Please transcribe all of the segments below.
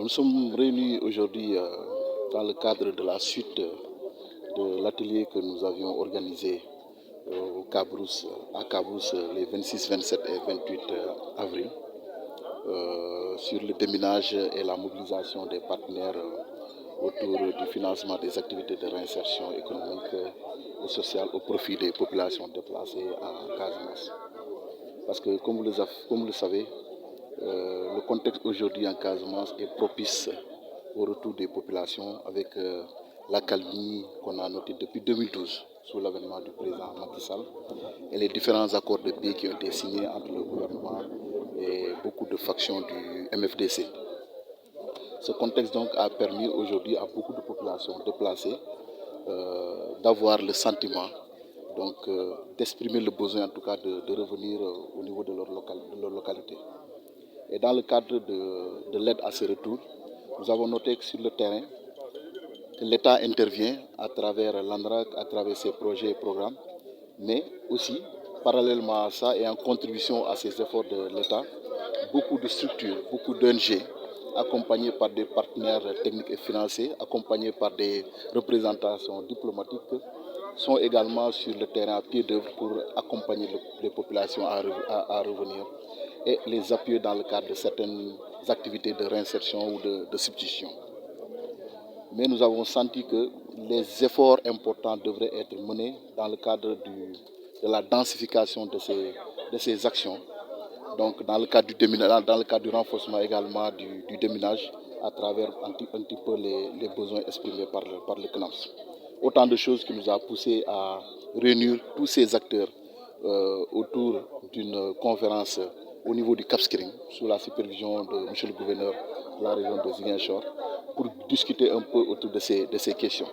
Nous sommes réunis aujourd'hui dans le cadre de la suite de l'atelier que nous avions organisé à Cabrousse les 26, 27 et 28 avril sur le déminage et la mobilisation des partenaires autour du financement des activités de réinsertion économique et sociale au profit des populations déplacées à Casamance. Parce que comme vous le savez, le contexte aujourd'hui en Casamance est propice au retour des populations avec l'accalmie qu'on a notée depuis 2012 sous l'avènement du président Macky Sall et les différents accords de paix qui ont été signés entre le gouvernement et beaucoup de factions du MFDC. Ce contexte donc a permis aujourd'hui à beaucoup de populations déplacées d'avoir le sentiment d'exprimer le besoin en tout cas de revenir au niveau de leur localité. Et dans le cadre de l'aide à ce retour, nous avons noté que sur le terrain, que l'État intervient à travers l'ANRAC, à travers ses projets et programmes, mais aussi, parallèlement à ça et en contribution à ces efforts de l'État, beaucoup de structures, beaucoup d'ONG, accompagnées par des partenaires techniques et financiers, accompagnées par des représentations diplomatiques, sont également sur le terrain à pied d'œuvre pour accompagner les populations à revenir et les appuyer dans le cadre de certaines activités de réinsertion ou de substitution. Mais nous avons senti que les efforts importants devraient être menés dans le cadre de la densification de ces actions, donc dans le cadre du déminage, dans le cadre du renforcement également du déminage à travers un petit peu les besoins exprimés par le CNAMS. Autant de choses qui nous a poussé à réunir tous ces acteurs autour d'une conférence au niveau du Cap Skirring, sous la supervision de M. le gouverneur de la région de Ziguinchor, pour discuter un peu autour de ces questions.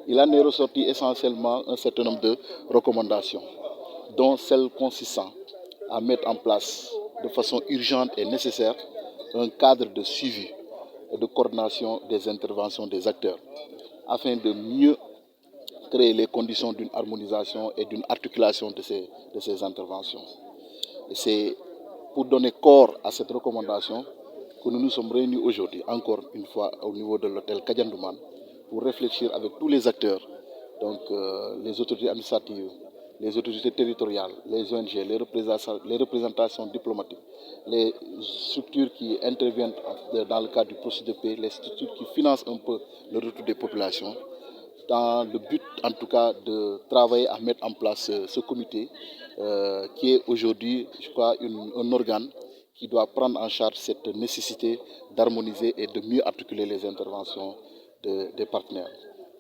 Il en est ressorti essentiellement un certain nombre de recommandations, dont celle consistant à mettre en place de façon urgente et nécessaire un cadre de suivi et de coordination des interventions des acteurs, afin de mieux créer les conditions d'une harmonisation et d'une articulation de ces interventions. Et c'est pour donner corps à cette recommandation que nous nous sommes réunis aujourd'hui, encore une fois au niveau de l'hôtel Kadiandouman, pour réfléchir avec tous les acteurs, donc les autorités administratives, les autorités territoriales, les ONG, les représentations diplomatiques, les structures qui interviennent dans le cadre du processus de paix, les structures qui financent un peu le retour des populations, dans le but en tout cas de travailler à mettre en place ce comité qui est aujourd'hui, je crois, un organe qui doit prendre en charge cette nécessité d'harmoniser et de mieux articuler les interventions des partenaires.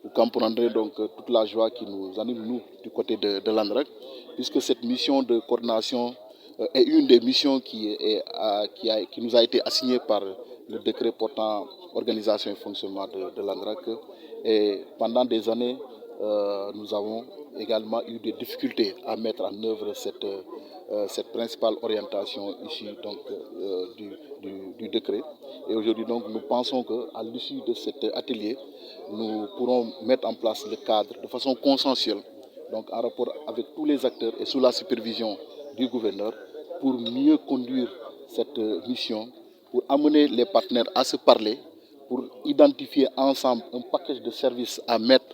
Vous comprendrez donc toute la joie qui nous anime, nous, du côté de l'ANRAC, puisque cette mission de coordination est une des missions qui nous a été assignée par le décret portant organisation et fonctionnement de l'ANRAC. Et pendant des années, nous avons également eu des difficultés à mettre en œuvre cette principale orientation issue donc, du décret. Et aujourd'hui, donc, nous pensons qu'à l'issue de cet atelier, nous pourrons mettre en place le cadre de façon consensuelle, donc en rapport avec tous les acteurs et sous la supervision du gouverneur, pour mieux conduire cette mission, pour amener les partenaires à se parler, pour identifier ensemble un package de services à mettre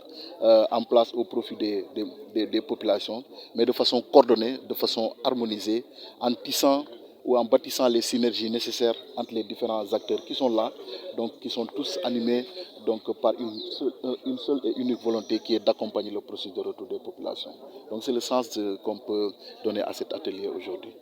en place au profit des populations, mais de façon coordonnée, de façon harmonisée, en tissant ou en bâtissant les synergies nécessaires entre les différents acteurs qui sont là, donc qui sont tous animés donc, par une seule et unique volonté qui est d'accompagner le processus de retour des populations. Donc c'est le sens qu'on peut donner à cet atelier aujourd'hui.